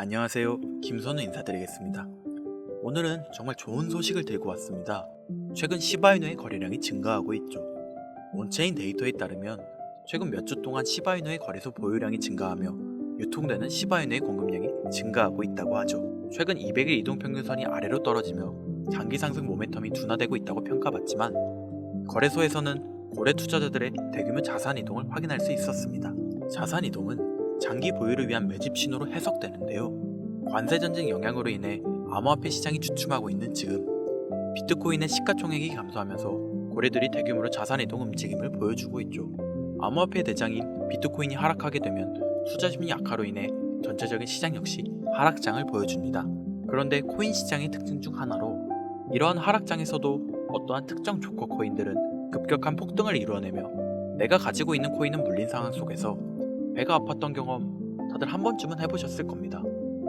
안녕하세요. 김선우 인사드리겠습니다. 오늘은 정말 좋은 소식을 들고 왔습니다. 최근 시바이누의 거래량이 증가하고 있죠. 온체인 데이터에 따르면 최근 몇 주 동안 시바이누의 거래소 보유량이 증가하며 유통되는 시바이누의 공급량이 증가하고 있다고 하죠. 최근 200일 이동평균선이 아래로 떨어지며 장기 상승 모멘텀이 둔화되고 있다고 평가받지만 거래소에서는 고래 투자자들의 대규모 자산 이동을 확인할 수 있었습니다. 자산 이동은 장기 보유를 위한 매집 신호로 해석되는데요. 관세 전쟁 영향으로 인해 암호화폐 시장이 주춤하고 있는 지금 비트코인의 시가총액이 감소하면서 고래들이 대규모로 자산 이동 움직임을 보여주고 있죠. 암호화폐 대장인 비트코인이 하락하게 되면 투자심리 악화로 인해 전체적인 시장 역시 하락장을 보여줍니다. 그런데 코인 시장의 특징 중 하나로 이러한 하락장에서도 어떠한 특정 조커 코인들은 급격한 폭등을 이루어내며 내가 가지고 있는 코인은 물린 상황 속에서 배가 아팠던 경험 다들 한 번쯤은 해보셨을 겁니다.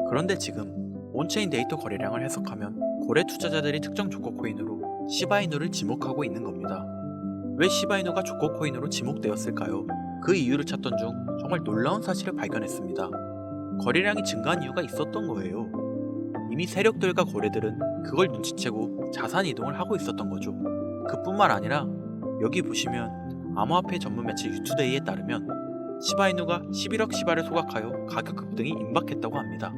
그런데 지금 온체인 데이터 거래량을 해석하면 고래 투자자들이 특정 조커 코인으로 시바이누를 지목하고 있는 겁니다. 왜 시바이누가 조커 코인으로 지목되었을까요? 그 이유를 찾던 중 정말 놀라운 사실을 발견했습니다. 거래량이 증가한 이유가 있었던 거예요. 이미 세력들과 고래들은 그걸 눈치채고 자산 이동을 하고 있었던 거죠. 그뿐만 아니라 여기 보시면 암호화폐 전문 매체 유투데이에 따르면 시바이누가 11억 시바를 소각하여 가격 급등이 임박했다고 합니다.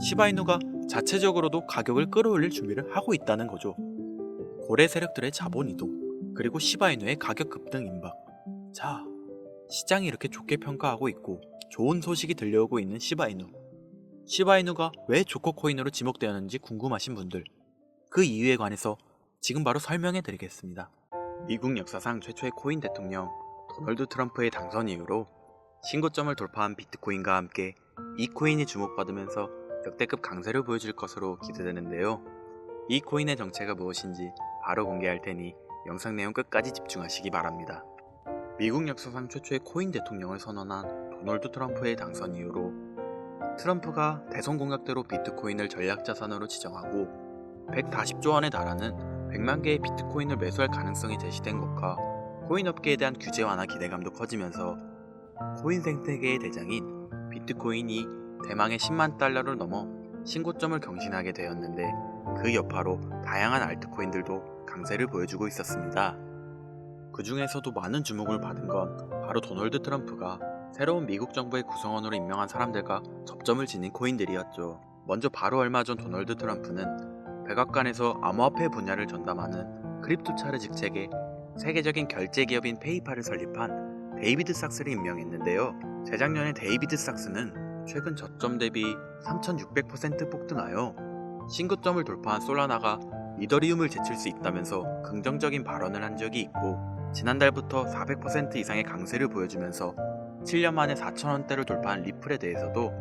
시바이누가 자체적으로도 가격을 끌어올릴 준비를 하고 있다는 거죠. 고래 세력들의 자본 이동, 그리고 시바이누의 가격 급등 임박. 자, 시장이 이렇게 좋게 평가하고 있고 좋은 소식이 들려오고 있는 시바이누. 시바이누가 왜 조커 코인으로 지목되었는지 궁금하신 분들, 그 이유에 관해서 지금 바로 설명해 드리겠습니다. 미국 역사상 최초의 코인 대통령 도널드 트럼프의 당선 이후로 신고점을 돌파한 비트코인과 함께 이 코인이 주목받으면서 역대급 강세를 보여줄 것으로 기대되는데요. 이 코인의 정체가 무엇인지 바로 공개할 테니 영상 내용 끝까지 집중하시기 바랍니다. 미국 역사상 최초의 코인 대통령을 선언한 도널드 트럼프의 당선 이후로 트럼프가 대선 공약대로 비트코인을 전략자산으로 지정하고 140조 원에 달하는 100만 개의 비트코인을 매수할 가능성이 제시된 것과 코인 업계에 대한 규제 완화 기대감도 커지면서 코인 생태계의 대장인 비트코인이 대망의 10만 달러를 넘어 신고점을 경신하게 되었는데 그 여파로 다양한 알트코인들도 강세를 보여주고 있었습니다. 그 중에서도 많은 주목을 받은 건 바로 도널드 트럼프가 새로운 미국 정부의 구성원으로 임명한 사람들과 접점을 지닌 코인들이었죠. 먼저 바로 얼마 전 도널드 트럼프는 백악관에서 암호화폐 분야를 전담하는 크립토차르 직책의 세계적인 결제 기업인 페이팔을 설립한 데이비드 삭스를 임명했는데요. 재작년에 데이비드 삭스는 최근 저점 대비 3600% 폭등하여 신고점을 돌파한 솔라나가 이더리움을 제칠 수 있다면서 긍정적인 발언을 한 적이 있고, 지난달부터 400% 이상의 강세를 보여주면서 7년 만에 4,000원대를 돌파한 리플에 대해서도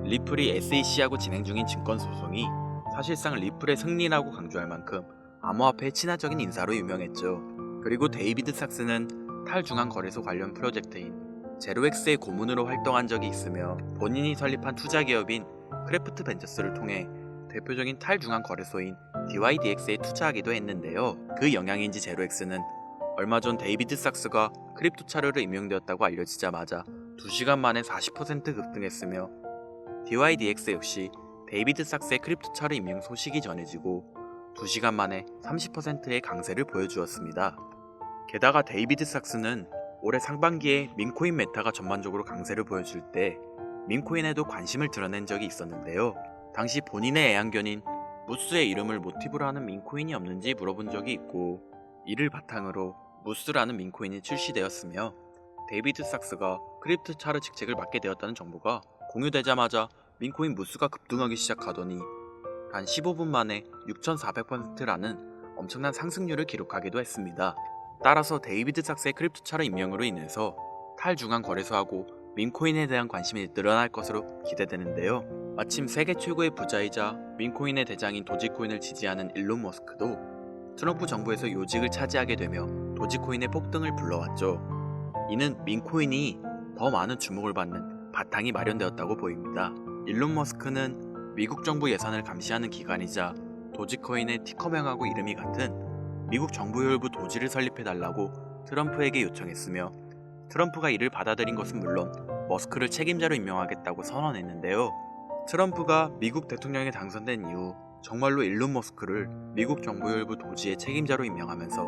리플이 SEC하고 진행 중인 증권소송이 사실상 리플의 승리라고 강조할 만큼 암호화폐의 친화적인 인사로 유명했죠. 그리고 데이비드 삭스는 탈중앙 거래소 관련 프로젝트인 제로엑스의 고문으로 활동한 적이 있으며 본인이 설립한 투자기업인 크래프트 벤처스를 통해 대표적인 탈중앙 거래소인 DYDX에 투자하기도 했는데요. 그 영향인지 제로엑스는 얼마 전 데이비드 삭스가 크립토차르로 임명되었다고 알려지자마자 2시간 만에 40% 급등했으며 DYDX 역시 데이비드 삭스의 크립토차르 임명 소식이 전해지고 2시간 만에 30%의 강세를 보여주었습니다. 게다가 데이비드 삭스는 올해 상반기에 민코인 메타가 전반적으로 강세를 보여줄 때 민코인에도 관심을 드러낸 적이 있었는데요. 당시 본인의 애완견인 무스의 이름을 모티브로 하는 민코인이 없는지 물어본 적이 있고, 이를 바탕으로 무스라는 민코인이 출시되었으며 데이비드 삭스가 크립토차르 직책을 맡게 되었다는 정보가 공유되자마자 민코인 무스가 급등하기 시작하더니 단 15분 만에 6400%라는 엄청난 상승률을 기록하기도 했습니다. 따라서 데이비드 삭스의 크립토차르 임명으로 인해서 탈중앙 거래소하고 민코인에 대한 관심이 늘어날 것으로 기대되는데요. 마침 세계 최고의 부자이자 민코인의 대장인 도지코인을 지지하는 일론 머스크도 트럼프 정부에서 요직을 차지하게 되며 도지코인의 폭등을 불러왔죠. 이는 민코인이 더 많은 주목을 받는 바탕이 마련되었다고 보입니다. 일론 머스크는 미국 정부 예산을 감시하는 기관이자 도지코인의 티커명하고 이름이 같은 미국 정부혈부 도지를 설립해달라고 트럼프에게 요청했으며, 트럼프가 이를 받아들인 것은 물론 머스크를 책임자로 임명하겠다고 선언했는데요. 트럼프가 미국 대통령에 당선된 이후 정말로 일론 머스크를 미국 정보혈부 도지의 책임자로 임명하면서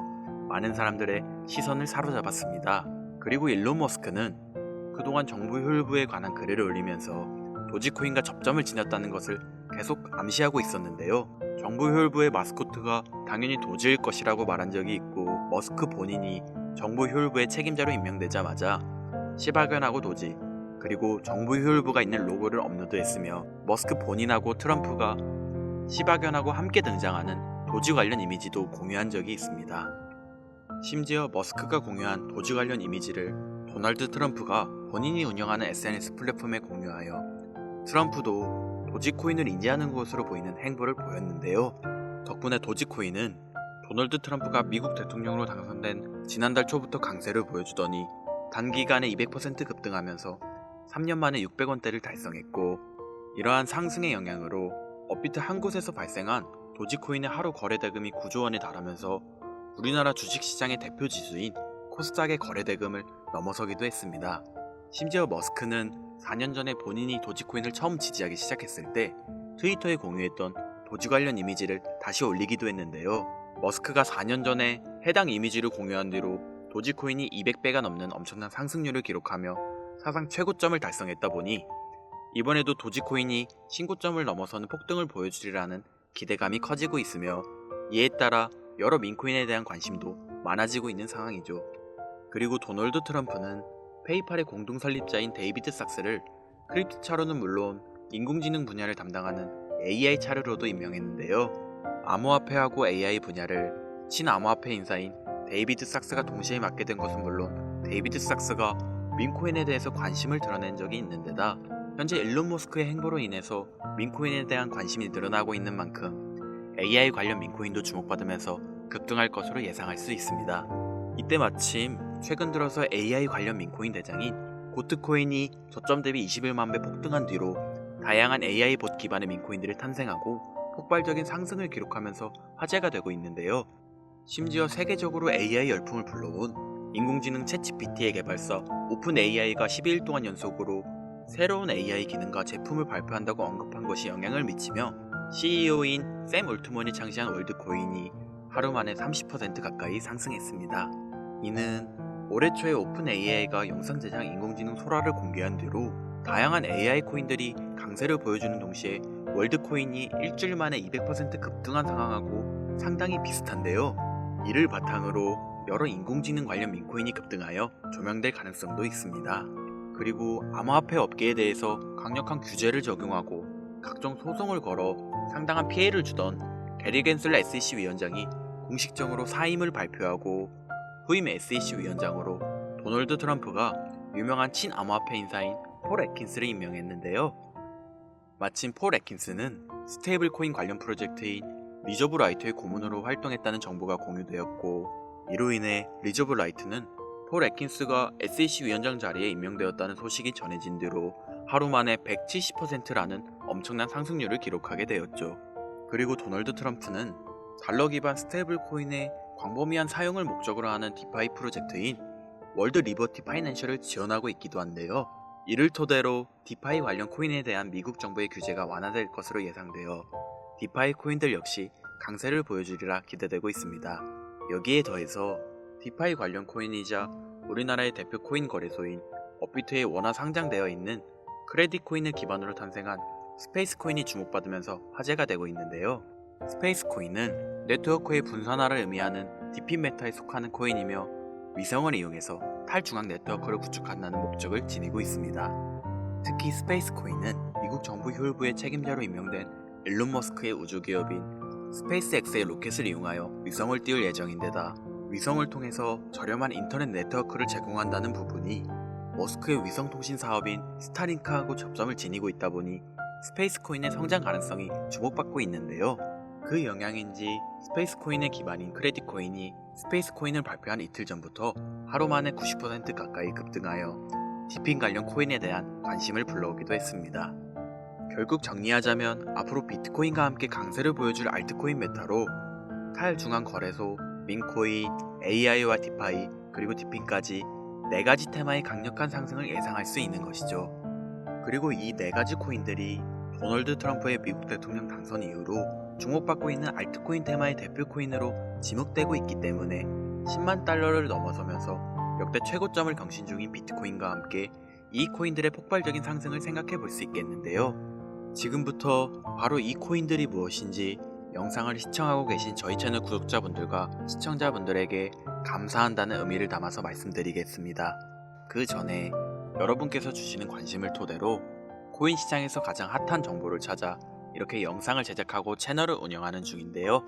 많은 사람들의 시선을 사로잡았습니다. 그리고 일론 머스크는 그동안 정보혈부에 관한 글을 올리면서 도지코인과 접점을 지녔다는 것을 계속 암시하고 있었는데요. 정보혈부의 마스코트가 당연히 도지일 것이라고 말한 적이 있고, 머스크 본인이 정보혈부의 책임자로 임명되자마자 시바견하고 도지, 그리고 정보효율부가 있는 로고를 업로드했으며, 머스크 본인하고 트럼프가 시바견하고 함께 등장하는 도지 관련 이미지도 공유한 적이 있습니다. 심지어 머스크가 공유한 도지 관련 이미지를 도널드 트럼프가 본인이 운영하는 SNS 플랫폼에 공유하여 트럼프도 도지코인을 인지하는 것으로 보이는 행보를 보였는데요. 덕분에 도지코인은 도널드 트럼프가 미국 대통령으로 당선된 지난달 초부터 강세를 보여주더니 단기간에 200% 급등하면서 3년 만에 600원대를 달성했고, 이러한 상승의 영향으로 업비트 한 곳에서 발생한 도지코인의 하루 거래 대금이 9조 원에 달하면서 우리나라 주식시장의 대표 지수인 코스닥의 거래 대금을 넘어서기도 했습니다. 심지어 머스크는 4년 전에 본인이 도지코인을 처음 지지하기 시작했을 때 트위터에 공유했던 도지 관련 이미지를 다시 올리기도 했는데요. 머스크가 4년 전에 해당 이미지를 공유한 뒤로 도지코인이 200배가 넘는 엄청난 상승률을 기록하며 사상 최고점을 달성했다 보니 이번에도 도지코인이 신고점을 넘어서는 폭등을 보여주리라는 기대감이 커지고 있으며, 이에 따라 여러 민코인에 대한 관심도 많아지고 있는 상황이죠. 그리고 도널드 트럼프는 페이팔의 공동 설립자인 데이비드 sak스를 크립토 차로는 물론 인공지능 분야를 담당하는 AI 차르로도 임명했는데요. 암호화폐하고 AI 분야를 친암호화폐 인사인 데이비드 sak스가 동시에 맡게 된 것은 물론, 데이비드 sak스가 민코인에 대해서 관심을 드러낸 적이 있는 데다 현재 일론 머스크의 행보로 인해서 민코인에 대한 관심이 늘어나고 있는 만큼 AI 관련 민코인도 주목받으면서 급등할 것으로 예상할 수 있습니다. 이때 마침 최근 들어서 AI 관련 민코인 대장인 고트코인이 저점 대비 21만 배 폭등한 뒤로 다양한 AI 봇 기반의 민코인들이 탄생하고 폭발적인 상승을 기록하면서 화제가 되고 있는데요. 심지어 세계적으로 AI 열풍을 불러온 인공지능 챗GPT의 개발사 오픈AI가 12일 동안 연속으로 새로운 AI 기능과 제품을 발표한다고 언급한 것이 영향을 미치며, CEO인 샘 올트먼이 창시한 월드코인이 하루 만에 30% 가까이 상승했습니다. 이는 올해 초에 오픈AI가 영상 제작 인공지능 소라를 공개한 뒤로 다양한 AI 코인들이 강세를 보여주는 동시에 월드코인이 일주일 만에 200% 급등한 상황하고 상당히 비슷한데요. 이를 바탕으로 여러 인공지능 관련 민코인이 급등하여 조명될 가능성도 있습니다. 그리고 암호화폐 업계에 대해서 강력한 규제를 적용하고 각종 소송을 걸어 상당한 피해를 주던 게리 겐슬러 SEC 위원장이 공식적으로 사임을 발표하고 후임 SEC 위원장으로 도널드 트럼프가 유명한 친암호화폐 인사인 폴 애킨스를 임명했는데요. 마침 폴 애킨스는 스테이블 코인 관련 프로젝트인 리저브 라이트의 고문으로 활동했다는 정보가 공유되었고, 이로 인해 리저브 라이트는 폴 애킨스가 SEC 위원장 자리에 임명되었다는 소식이 전해진 뒤로 하루 만에 170%라는 엄청난 상승률을 기록하게 되었죠. 그리고 도널드 트럼프는 달러 기반 스테이블 코인의 광범위한 사용을 목적으로 하는 디파이 프로젝트인 월드 리버티 파이낸셜을 지원하고 있기도 한데요. 이를 토대로 디파이 관련 코인에 대한 미국 정부의 규제가 완화될 것으로 예상되어 디파이 코인들 역시 강세를 보여주리라 기대되고 있습니다. 여기에 더해서 디파이 관련 코인이자 우리나라의 대표 코인 거래소인 업비트에 원화 상장되어 있는 크레딧 코인을 기반으로 탄생한 스페이스 코인이 주목받으면서 화제가 되고 있는데요. 스페이스 코인은 네트워크의 분산화를 의미하는 DP 메타에 속하는 코인이며 위성을 이용해서 탈중앙 네트워크를 구축한다는 목적을 지니고 있습니다. 특히 스페이스 코인은 미국 정부 효율부의 책임자로 임명된 일론 머스크의 우주기업인 스페이스X의 로켓을 이용하여 위성을 띄울 예정인데다 위성을 통해서 저렴한 인터넷 네트워크를 제공한다는 부분이 머스크의 위성통신 사업인 스타링크하고 접점을 지니고 있다 보니 스페이스 코인의 성장 가능성이 주목받고 있는데요. 그 영향인지 스페이스 코인의 기반인 크레딧 코인이 스페이스 코인을 발표한 이틀 전부터 하루 만에 90% 가까이 급등하여 디핑 관련 코인에 대한 관심을 불러오기도 했습니다. 결국 정리하자면 앞으로 비트코인과 함께 강세를 보여줄 알트코인 메타로 탈중앙 거래소, 민코인, AI와 디파이, 그리고 디핑까지 4가지 테마의 강력한 상승을 예상할 수 있는 것이죠. 그리고 이 4가지 코인들이 도널드 트럼프의 미국 대통령 당선 이후로 주목받고 있는 알트코인 테마의 대표 코인으로 지목되고 있기 때문에 10만 달러를 넘어서면서 역대 최고점을 경신 중인 비트코인과 함께 이 코인들의 폭발적인 상승을 생각해 볼 수 있겠는데요. 지금부터 바로 이 코인들이 무엇인지 영상을 시청하고 계신 저희 채널 구독자분들과 시청자분들에게 감사한다는 의미를 담아서 말씀드리겠습니다. 그 전에 여러분께서 주시는 관심을 토대로 코인 시장에서 가장 핫한 정보를 찾아 이렇게 영상을 제작하고 채널을 운영하는 중인데요.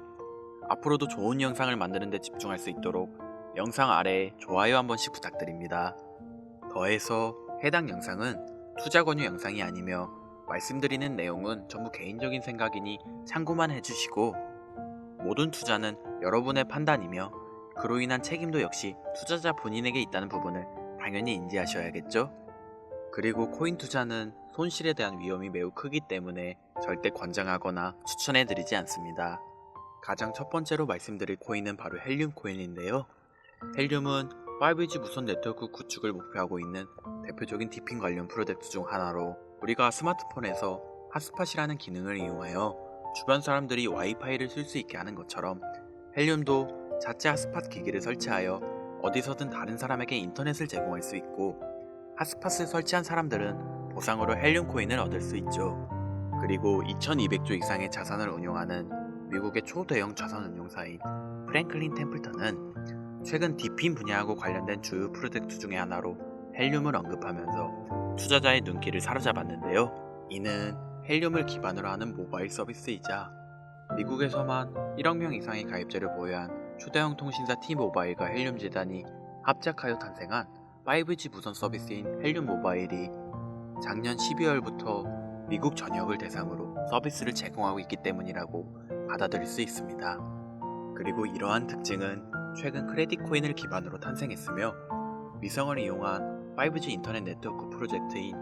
앞으로도 좋은 영상을 만드는 데 집중할 수 있도록 영상 아래에 좋아요 한 번씩 부탁드립니다. 더해서 해당 영상은 투자 권유 영상이 아니며 말씀드리는 내용은 전부 개인적인 생각이니 참고만 해주시고, 모든 투자는 여러분의 판단이며 그로 인한 책임도 역시 투자자 본인에게 있다는 부분을 당연히 인지하셔야겠죠? 그리고 코인 투자는 손실에 대한 위험이 매우 크기 때문에 절대 권장하거나 추천해드리지 않습니다. 가장 첫 번째로 말씀드릴 코인은 바로 헬륨 코인인데요. 헬륨은 5G 무선 네트워크 구축을 목표하고 있는 대표적인 디핀 관련 프로젝트 중 하나로, 우리가 스마트폰에서 핫스팟이라는 기능을 이용하여 주변 사람들이 와이파이를 쓸 수 있게 하는 것처럼 헬륨도 자체 핫스팟 기기를 설치하여 어디서든 다른 사람에게 인터넷을 제공할 수 있고, 핫스팟을 설치한 사람들은 보상으로 헬륨 코인을 얻을 수 있죠. 그리고 2200조 이상의 자산을 운용하는 미국의 초대형 자산운용사인 프랭클린 템플턴은 최근 디핀 분야하고 관련된 주요 프로젝트 중의 하나로 헬륨을 언급하면서 투자자의 눈길을 사로잡았는데요. 이는 헬륨을 기반으로 하는 모바일 서비스이자 미국에서만 1억 명 이상의 가입자를 보유한 초대형 통신사 T모바일과 헬륨 재단이 합작하여 탄생한 5G 무선 서비스인 헬륨 모바일이 작년 12월부터 미국 전역을 대상으로 서비스를 제공하고 있기 때문이라고 받아들일 수 있습니다. 그리고 이러한 특징은 최근 크레딧 코인을 기반으로 탄생했으며, 위성을 이용한 5G 인터넷 네트워크 프로젝트인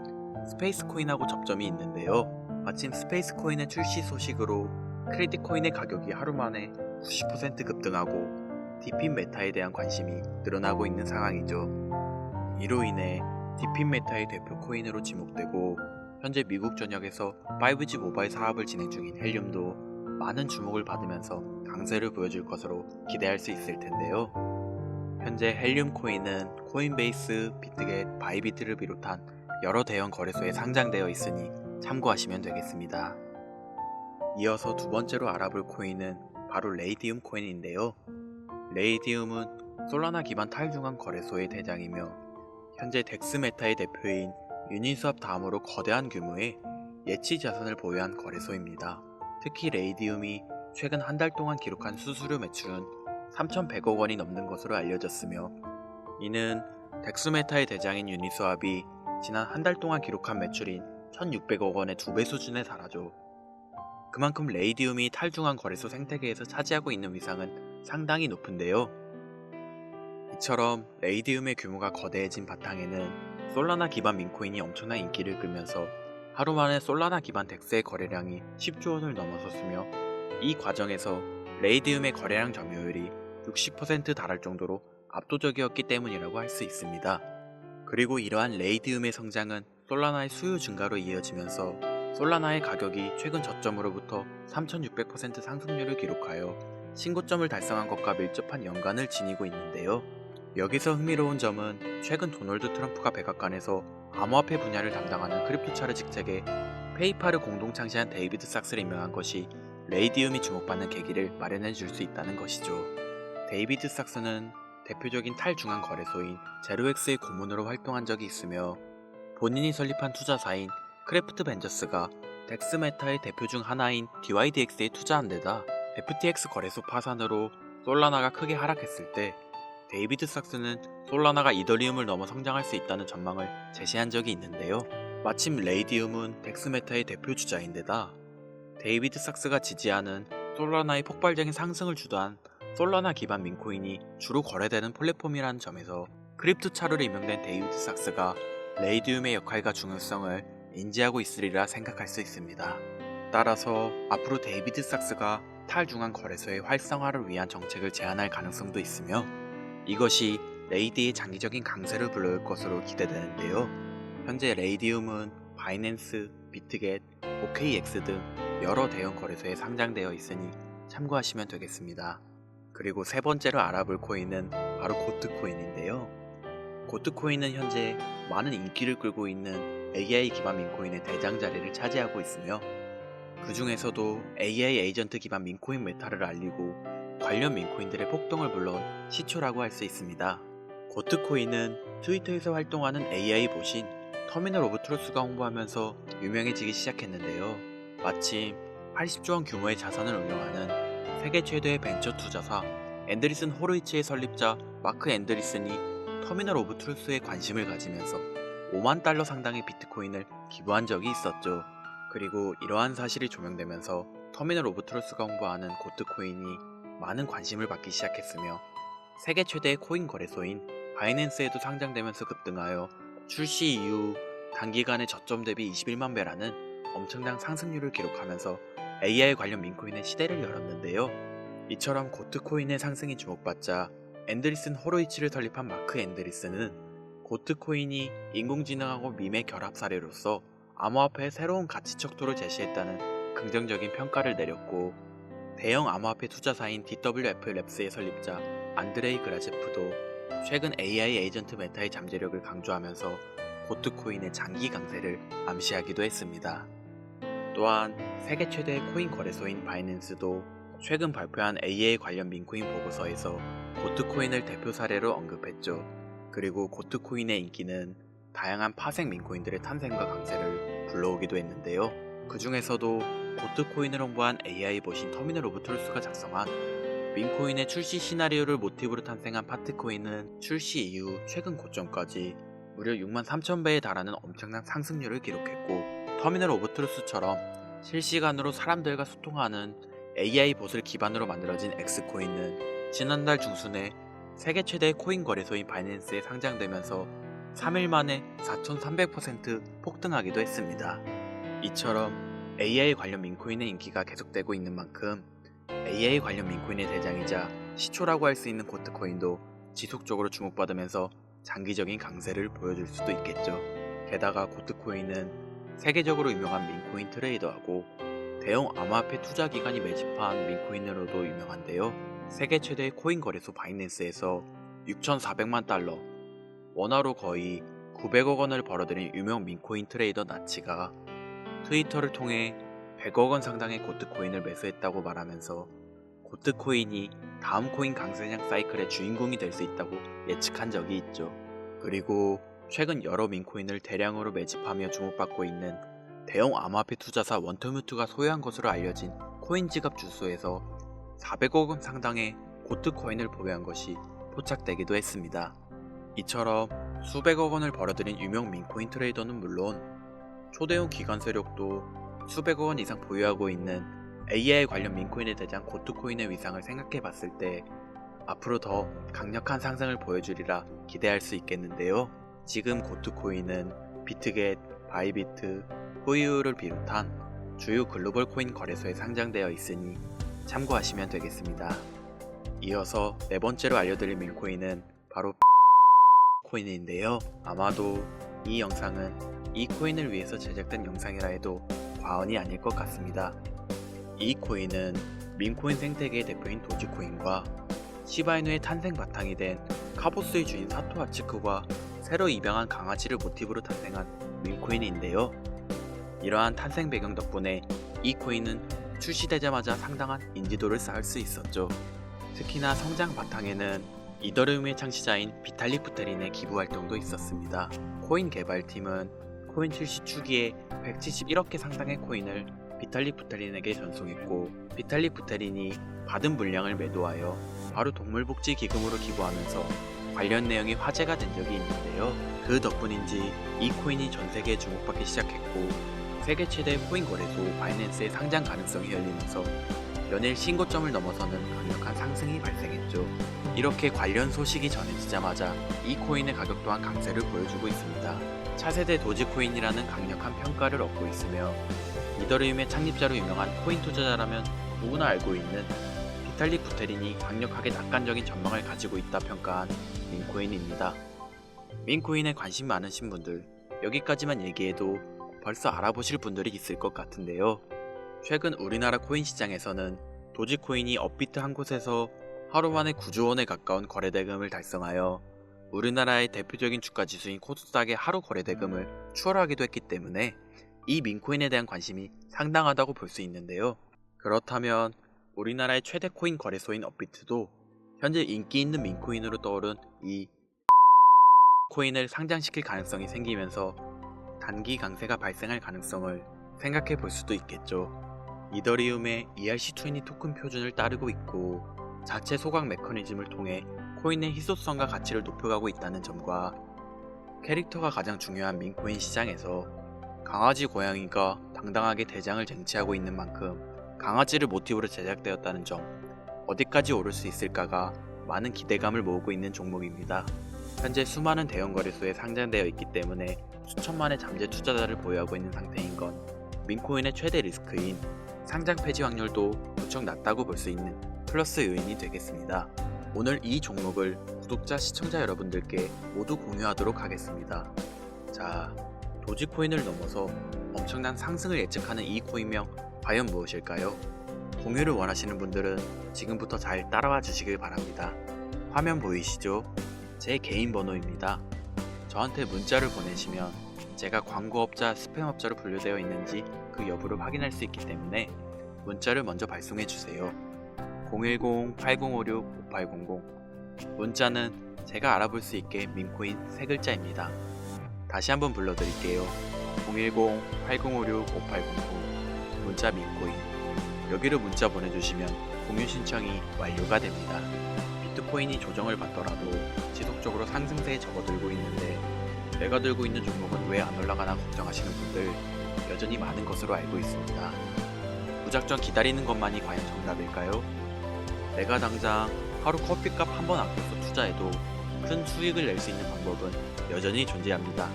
스페이스 코인하고 접점이 있는데요. 마침 스페이스 코인의 출시 소식으로 크레딧 코인의 가격이 하루 만에 90% 급등하고 디핀 메타에 대한 관심이 늘어나고 있는 상황이죠. 이로 인해 디핀 메타의 대표 코인으로 지목되고, 현재 미국 전역에서 5G 모바일 사업을 진행 중인 헬륨도 많은 주목을 받으면서 강세를 보여줄 것으로 기대할 수 있을 텐데요. 현재 헬륨 코인은 코인베이스, 비트겟, 바이비트를 비롯한 여러 대형 거래소에 상장되어 있으니 참고하시면 되겠습니다. 이어서 두 번째로 알아볼 코인은 바로 레이디움 코인인데요. 레이디움은 솔라나 기반 탈중앙 거래소의 대장이며 현재 덱스메타의 대표인 유니스왑 다음으로 거대한 규모의 예치 자산을 보유한 거래소입니다. 특히 레이디움이 최근 한 달 동안 기록한 수수료 매출은 3,100억 원이 넘는 것으로 알려졌으며, 이는 덱스메타의 대장인 유니스왑이 지난 한 달 동안 기록한 매출인 1,600억 원의 2배 수준에 달하죠. 그만큼 레이디움이 탈중앙 거래소 생태계에서 차지하고 있는 위상은 상당히 높은데요. 이처럼 레이디움의 규모가 거대해진 바탕에는 솔라나 기반 민코인이 엄청난 인기를 끌면서 하루 만에 솔라나 기반 덱스의 거래량이 10조 원을 넘어섰으며, 이 과정에서 레이디움의 거래량 점유율이 60% 달할 정도로 압도적이었기 때문이라고 할 수 있습니다. 그리고 이러한 레이디움의 성장은 솔라나의 수요 증가로 이어지면서 솔라나의 가격이 최근 저점으로부터 3600% 상승률을 기록하여 신고점을 달성한 것과 밀접한 연관을 지니고 있는데요. 여기서 흥미로운 점은 최근 도널드 트럼프가 백악관에서 암호화폐 분야를 담당하는 크립토 차르 직책에 페이팔을 공동 창시한 데이비드 삭스를 임명한 것이 레이디움이 주목받는 계기를 마련해 줄 수 있다는 것이죠. 데이비드 삭스는 대표적인 탈중앙 거래소인 제로엑스의 고문으로 활동한 적이 있으며, 본인이 설립한 투자사인 크래프트 벤저스가 덱스메타의 대표 중 하나인 DYDX에 투자한 데다 FTX 거래소 파산으로 솔라나가 크게 하락했을 때 데이비드 삭스는 솔라나가 이더리움을 넘어 성장할 수 있다는 전망을 제시한 적이 있는데요. 마침 레이디움은 덱스메타의 대표 주자인데다 데이비드 삭스가 지지하는 솔라나의 폭발적인 상승을 주도한 솔라나 기반 민코인이 주로 거래되는 플랫폼이라는 점에서 크립토 차르로 임명된 데이비드 삭스가 레이디움의 역할과 중요성을 인지하고 있으리라 생각할 수 있습니다. 따라서 앞으로 데이비드 삭스가 탈중앙 거래소의 활성화를 위한 정책을 제안할 가능성도 있으며, 이것이 레이디의 장기적인 강세를 불러올 것으로 기대되는데요. 현재 레이디움은 바이낸스, 비트겟, OKX 등 여러 대형 거래소에 상장되어 있으니 참고하시면 되겠습니다. 그리고 세 번째로 알아볼 코인은 바로 고트코인인데요. 고트코인은 현재 많은 인기를 끌고 있는 AI 기반 민코인의 대장 자리를 차지하고 있으며 그 중에서도 AI 에이전트 기반 민코인 메타를 알리고 관련 민코인들의 폭동을 불러온 시초라고 할 수 있습니다. 고트코인은 트위터에서 활동하는 AI 보신 터미널 오브 트루스가 홍보하면서 유명해지기 시작했는데요. 마침 80조 원 규모의 자산을 운영하는 세계 최대의 벤처 투자사 앤드리슨 호로이츠의 설립자 마크 앤드리슨이 터미널 오브 트루스에 관심을 가지면서 5만 달러 상당의 비트코인을 기부한 적이 있었죠. 그리고 이러한 사실이 조명되면서 터미널 오브 트루스가 홍보하는 고트코인이 많은 관심을 받기 시작했으며 세계 최대의 코인 거래소인 바이낸스에도 상장되면서 급등하여 출시 이후 단기간에 저점 대비 21만 배라는 엄청난 상승률을 기록하면서 AI 관련 민코인의 시대를 열었는데요. 이처럼 고트코인의 상승이 주목받자 앤드리슨 호로이치를 설립한 마크 앤드리슨은 고트코인이 인공지능하고 밈의 결합 사례로서 암호화폐의 새로운 가치 척도를 제시했다는 긍정적인 평가를 내렸고 대형 암호화폐 투자사인 DWF 랩스의 설립자 안드레이 그라제프도 최근 AI 에이전트 메타의 잠재력을 강조하면서 고트코인의 장기 강세를 암시하기도 했습니다. 또한 세계 최대의 코인 거래소인 바이낸스도 최근 발표한 AI 관련 민코인 보고서에서 고트코인을 대표 사례로 언급했죠. 그리고 고트코인의 인기는 다양한 파생 민코인들의 탄생과 강세를 불러오기도 했는데요. 그 중에서도 고트코인을 홍보한 AI 보신 터미널 오브 트루스가 작성한 민코인의 출시 시나리오를 모티브로 탄생한 파트코인은 출시 이후 최근 고점까지 무려 63,000배에 달하는 엄청난 상승률을 기록했고 터미널 오브 트루스처럼 실시간으로 사람들과 소통하는 AI 봇을 기반으로 만들어진 X코인은 지난달 중순에 세계 최대의 코인 거래소인 바이낸스에 상장되면서 3일 만에 4,300% 폭등하기도 했습니다. 이처럼 AI 관련 민코인의 인기가 계속되고 있는 만큼 AI 관련 민코인의 대장이자 시초라고 할 수 있는 고트코인도 지속적으로 주목받으면서 장기적인 강세를 보여줄 수도 있겠죠. 게다가 고트코인은 세계적으로 유명한 민코인 트레이더하고 대형 암호화폐 투자 기관이 매집한 민코인으로도 유명한데요. 세계 최대의 코인 거래소 바이낸스에서 6,400만 달러, 원화로 거의 900억 원을 벌어들인 유명 민코인 트레이더 나치가 트위터를 통해 100억 원 상당의 고트코인을 매수했다고 말하면서 고트코인이 다음 코인 강세장 사이클의 주인공이 될 수 있다고 예측한 적이 있죠. 그리고 최근 여러 민코인을 대량으로 매집하며 주목받고 있는 대형 암호화폐 투자사 원터뮤트가 소유한 것으로 알려진 코인 지갑 주소에서 400억 원 상당의 고트코인을 보유한 것이 포착되기도 했습니다. 이처럼 수백억 원을 벌어들인 유명 민코인 트레이더는 물론 초대형 기관 세력도 수백억 원 이상 보유하고 있는 AI 관련 민코인의 대장 고트코인의 위상을 생각해 봤을 때 앞으로 더 강력한 상승을 보여주리라 기대할 수 있겠는데요. 지금 고트코인은 비트겟, 바이비트, 후이유를 비롯한 주요 글로벌 코인 거래소에 상장되어 있으니 참고하시면 되겠습니다. 이어서 네 번째로 알려드릴 민코인은 바로 코인인데요. 아마도 이 영상은 이 코인을 위해서 제작된 영상이라 해도 과언이 아닐 것 같습니다. 이 코인은 민코인 생태계의 대표인 도지코인과 시바이누의 탄생 바탕이 된 카보스의 주인 사토 아츠크가 새로 입양한 강아지를 모티브로 탄생한 민코인인데요. 이러한 탄생 배경 덕분에 이 코인은 출시되자마자 상당한 인지도를 쌓을 수 있었죠. 특히나 성장 바탕에는 이더리움의 창시자인 비탈릭 부테린의 기부 활동도 있었습니다. 코인 개발팀은 코인 출시 초기에 171억 개 상당의 코인을 비탈릭 부테린에게 전송했고 비탈릭 부테린이 받은 물량을 매도하여 바로 동물복지 기금으로 기부하면서 관련 내용이 화제가 된 적이 있는데요. 그 덕분인지 이 코인이 전 세계에 주목받기 시작했고 세계 최대의 코인 거래소 바이낸스의 상장 가능성이 열리면서 연일 신고점을 넘어서는 강력한 상승이 발생했죠. 이렇게 관련 소식이 전해지자마자 이 코인의 가격 또한 강세를 보여주고 있습니다. 차세대 도지코인이라는 강력한 평가를 얻고 있으며 이더리움의 창립자로 유명한 코인 투자자라면 누구나 알고 있는 비탈릭 부테린이 강력하게 낙관적인 전망을 가지고 있다 평가한 민코인입니다. 민코인에 관심 많으신 분들 여기까지만 얘기해도 벌써 알아보실 분들이 있을 것 같은데요. 최근 우리나라 코인 시장에서는 도지코인이 업비트 한 곳에서 하루 만에 9조 원에 가까운 거래대금을 달성하여 우리나라의 대표적인 주가지수인 코스닥의 하루 거래대금을 추월하기도 했기 때문에 이 민코인에 대한 관심이 상당하다고 볼 수 있는데요. 그렇다면 우리나라의 최대 코인 거래소인 업비트도 현재 인기 있는 민코인으로 떠오른 이 코인을 상장시킬 가능성이 생기면서 단기 강세가 발생할 가능성을 생각해 볼 수도 있겠죠. 이더리움의 ERC20 토큰 표준을 따르고 있고 자체 소각 메커니즘을 통해 코인의 희소성과 가치를 높여가고 있다는 점과 캐릭터가 가장 중요한 민코인 시장에서 강아지 고양이가 당당하게 대장을 쟁취하고 있는 만큼 강아지를 모티브로 제작되었다는 점, 어디까지 오를 수 있을까가 많은 기대감을 모으고 있는 종목입니다. 현재 수많은 대형 거래소에 상장되어 있기 때문에 수천만의 잠재 투자자를 보유하고 있는 상태인 건 민코인의 최대 리스크인 상장 폐지 확률도 무척 낮다고 볼 수 있는 플러스 요인이 되겠습니다. 오늘 이 종목을 구독자, 시청자 여러분들께 모두 공유하도록 하겠습니다. 자, 도지코인을 넘어서 엄청난 상승을 예측하는 이 코인명 과연 무엇일까요? 공유를 원하시는 분들은 지금부터 잘 따라와 주시길 바랍니다. 화면 보이시죠? 제 개인 번호입니다. 저한테 문자를 보내시면 제가 광고업자, 스팸업자로 분류되어 있는지 그 여부를 확인할 수 있기 때문에 문자를 먼저 발송해 주세요. 010-8056-5800 문자는 제가 알아볼 수 있게 민코인 3글자입니다. 다시 한번 불러드릴게요. 010-8056-5800 문자 민코인 여기로 문자 보내주시면 공유 신청이 완료가 됩니다. 비트코인이 조정을 받더라도 지속적으로 상승세에 접어들고 있는데 내가 들고 있는 종목은 왜 안 올라가나 걱정하시는 분들 여전히 많은 것으로 알고 있습니다. 무작정 기다리는 것만이 과연 정답일까요? 내가 당장 하루 커피값 한 번 아껴서 투자해도 큰 수익을 낼 수 있는 방법은 여전히 존재합니다.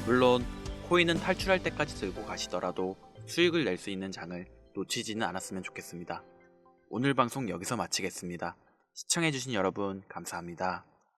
물론 코인은 탈출할 때까지 들고 가시더라도 수익을 낼 수 있는 장을 놓치지는 않았으면 좋겠습니다. 오늘 방송 여기서 마치겠습니다. 시청해주신 여러분 감사합니다.